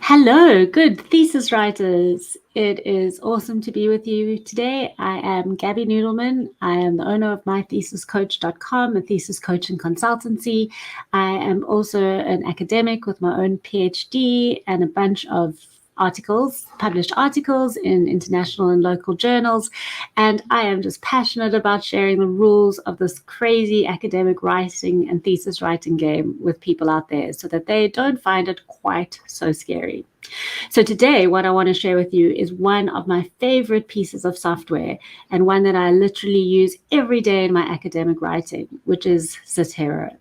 Hello, good thesis writers. It is awesome to be with you today. I am Gabby Noodleman. I am the owner of mythesiscoach.com, a thesis coaching consultancy. I am also an academic with my own PhD and a bunch of published articles in international and local journals. And I am just passionate about sharing the rules of this crazy academic writing and thesis writing game with people out there so that they don't find it quite so scary. So today, what I want to share with you is one of my favorite pieces of software and one that I literally use every day in my academic writing, which is Zotero.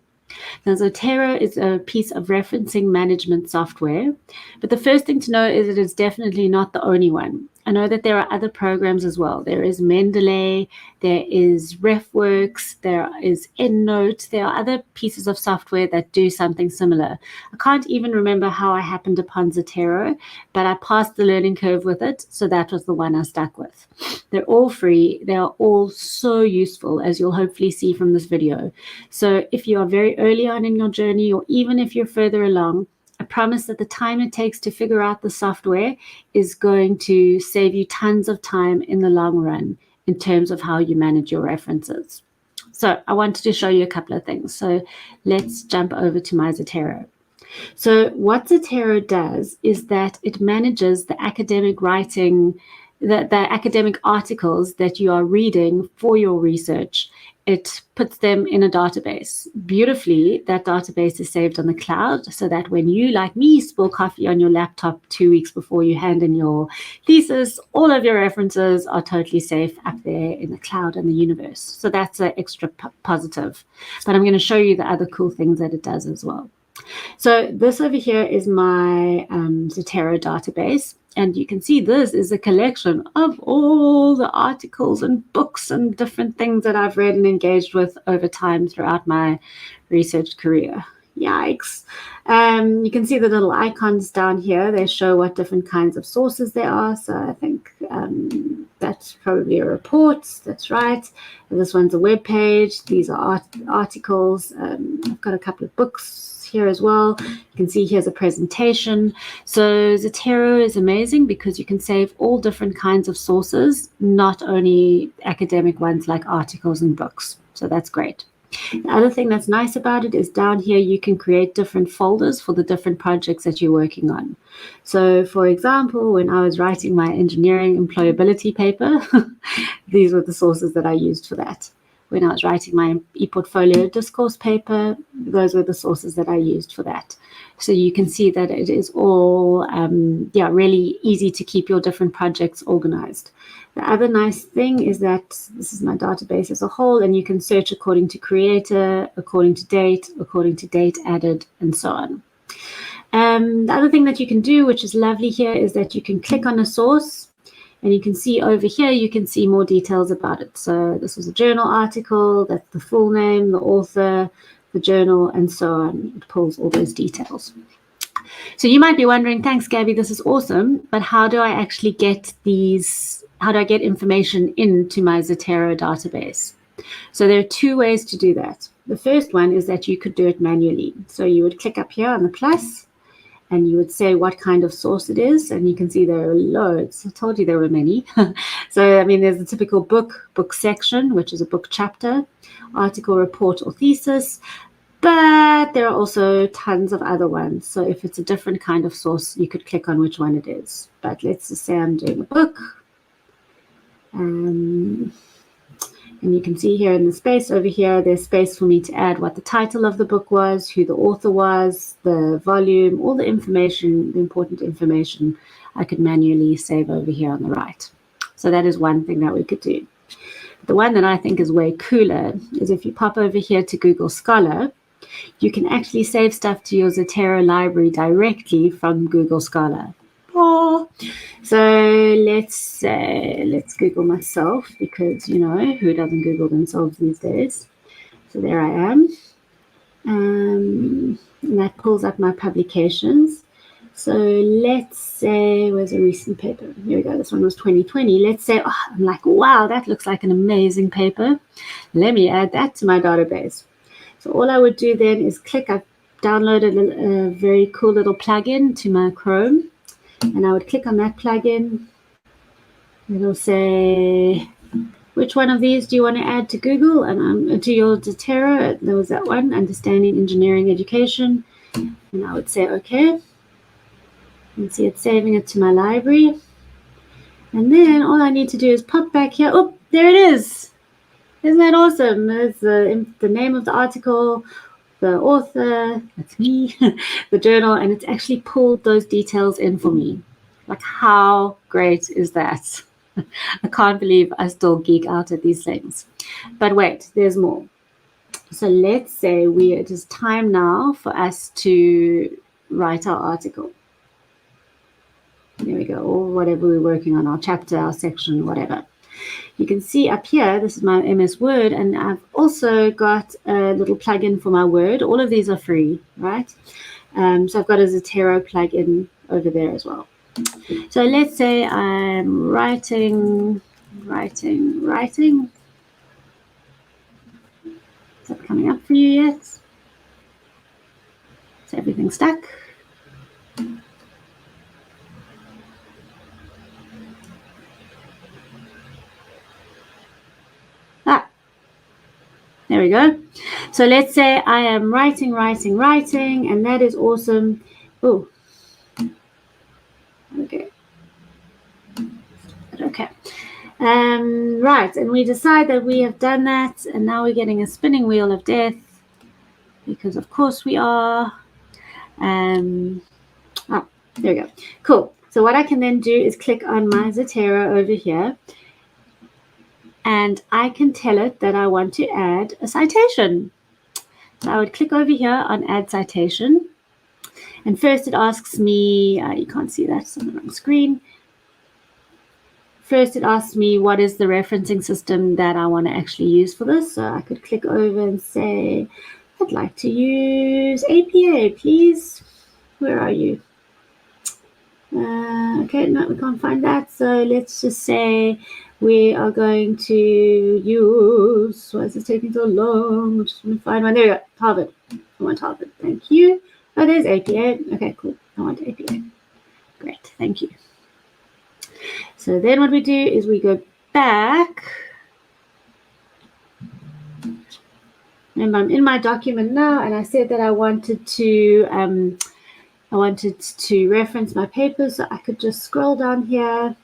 Now, Zotero is a piece of referencing management software, but the first thing to know is it is definitely not the only one. I know that there are other programs as well. There is Mendeley, there is RefWorks, there is EndNote. There are other pieces of software that do something similar. I can't even remember how I happened upon Zotero, but I passed the learning curve with it, so that was the one I stuck with. They're all free. They are all so useful, as you'll hopefully see from this video. So if you are very early on in your journey, or even if you're further along, I promise that the time it takes to figure out the software is going to save you tons of time in the long run in terms of how you manage your references. So I wanted to show you a couple of things. So let's jump over to my Zotero. So what Zotero does is that it manages the academic writing, the academic articles that you are reading for your research. It puts them in a database. Beautifully, that database is saved on the cloud so that when you, like me, spill coffee on your laptop 2 weeks before you hand in your thesis, all of your references are totally safe up there in the cloud and the universe. So that's an extra positive. But I'm going to show you the other cool things that it does as well. So this over here is my Zotero database. And you can see this is a collection of all the articles and books and different things that I've read and engaged with over time throughout my research career. Yikes. You can see the little icons down here. They show what different kinds of sources there are. So I think that's probably a report. That's right. And this one's a web page. These are articles. I've got a couple of books here as well. You can see here's a presentation. So Zotero is amazing because you can save all different kinds of sources, not only academic ones like articles and books. So that's great. The other thing that's nice about it is down here you can create different folders for the different projects that you're working on. So for example, when I was writing my engineering employability paper, these were the sources that I used for that. When I was writing my ePortfolio discourse paper, those were the sources that I used for that. So you can see that it is all really easy to keep your different projects organized. The other nice thing is that this is my database as a whole, and you can search according to creator, according to date added, and so on. The other thing that you can do, which is lovely here, is that you can click on a source, and you can see over here, you can see more details about it. So this was a journal article, that's the full name, the author, the journal, and so on. It pulls all those details. So you might be wondering, thanks, Gabby, this is awesome, but how do I actually get information into my Zotero database? So there are two ways to do that. The first one is that you could do it manually. So you would click up here on the plus, and you would say what kind of source it is, and you can see there are loads. I told you there were many. So, I mean, there's the typical book section, which is a book chapter, article, report, or thesis, but there are also tons of other ones. So if it's a different kind of source, you could click on which one it is. But let's just say I'm doing a book. And you can see here in the space over here, there's space for me to add what the title of the book was, who the author was, the volume, all the information, the important information I could manually save over here on the right. So that is one thing that we could do. The one that I think is way cooler is if you pop over here to Google Scholar, you can actually save stuff to your Zotero library directly from Google Scholar. Oh. So let's Google myself, because who doesn't Google themselves these days. So there I am, and that pulls up my publications. So let's say, where's a recent paper? Here we go. This one was 2020. Let's say, I'm like, wow, that looks like an amazing paper. Let me add that to my database. So all I would do then is click. I've downloaded a very cool little plugin to my Chrome. and I would click on that plugin. It'll say, which one of these do you want to add to Google? And to your Zotero, there was that one, Understanding Engineering Education. And I would say, okay. And see it's saving it to my library. And then all I need to do is pop back here. Oh, there it is. Isn't that awesome? There's the name of the article, the author, that's me, the journal, and it's actually pulled those details in for me. Like, how great is that? I can't believe I still geek out at these things. But wait, there's more. So let's say it is time now for us to write our article. There we go, or whatever we're working on, our chapter, our section, whatever. You can see up here, this is my MS Word, and I've also got a little plugin for my Word. All of these are free, right? So I've got a Zotero plugin over there as well. So let's say I'm writing. Is that coming up for you yet? Is everything stuck? There we go. So let's say I am writing, and that is awesome. Oh, okay. Okay. Right, and we decide that we have done that, and now we're getting a spinning wheel of death, because of course we are. There we go. Cool. So what I can then do is click on my Zotero over here, and I can tell it that I want to add a citation. So I would click over here on Add Citation. And first it asks me, you can't see that, it's on the wrong screen. First it asks me what is the referencing system that I want to actually use for this. So I could click over and say, I'd like to use APA, please. Where are you? Okay, no, we can't find that. So let's just say we are going to use, why is it taking so long? I'm just going to find one. There we go, Harvard. I want Harvard, thank you. Oh, there's APA. Okay, cool, I want APA. Great, thank you. So then what we do is we go back. Remember, I'm in my document now, and I said that I wanted to reference my paper, so I could just scroll down here,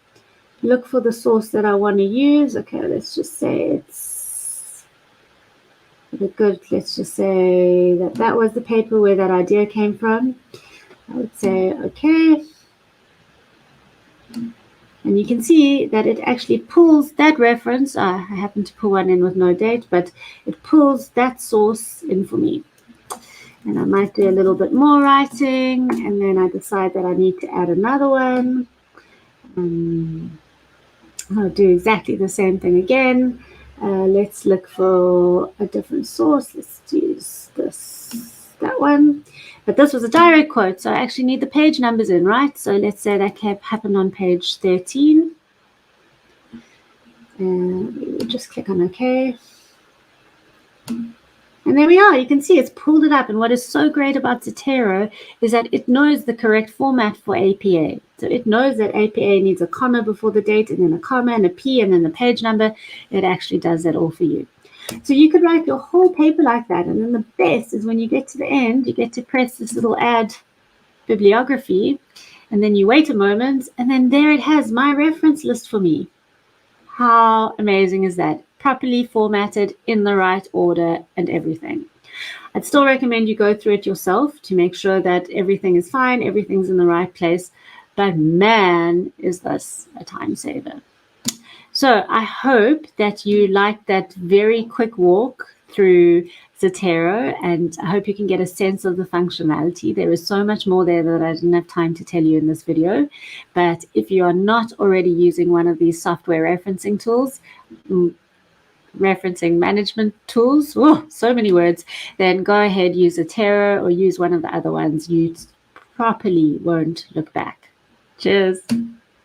look for the source that I want to use. Okay, let's just say it's good. Let's just say that was the paper where that idea came from. I would say, okay. And you can see that it actually pulls that reference. I happen to pull one in with no date, but it pulls that source in for me. And I might do a little bit more writing, and then I decide that I need to add another one. I'll do exactly the same thing again. Let's look for a different source. Let's use that one. But this was a direct quote, so I actually need the page numbers in, right? So let's say that happened on page 13. And we will just click on OK. And there we are. You can see it's pulled it up. And what is so great about Zotero is that it knows the correct format for APA. So it knows that APA needs a comma before the date, and then a comma and a P, and then the page number. It actually does that all for you. So you could write your whole paper like that. And then the best is when you get to the end, you get to press this little add bibliography, and then you wait a moment, and then there it has my reference list for me. How amazing is that? Properly formatted, in the right order, and everything. I'd still recommend you go through it yourself to make sure that everything is fine, everything's in the right place. But man, is this a time saver. So I hope that you liked that very quick walk through Zotero, and I hope you can get a sense of the functionality. There is so much more there that I didn't have time to tell you in this video. But if you are not already using one of these software referencing tools, referencing management tools, so many words, then go ahead, use Zotero or use one of the other ones. You properly won't look back. Cheers.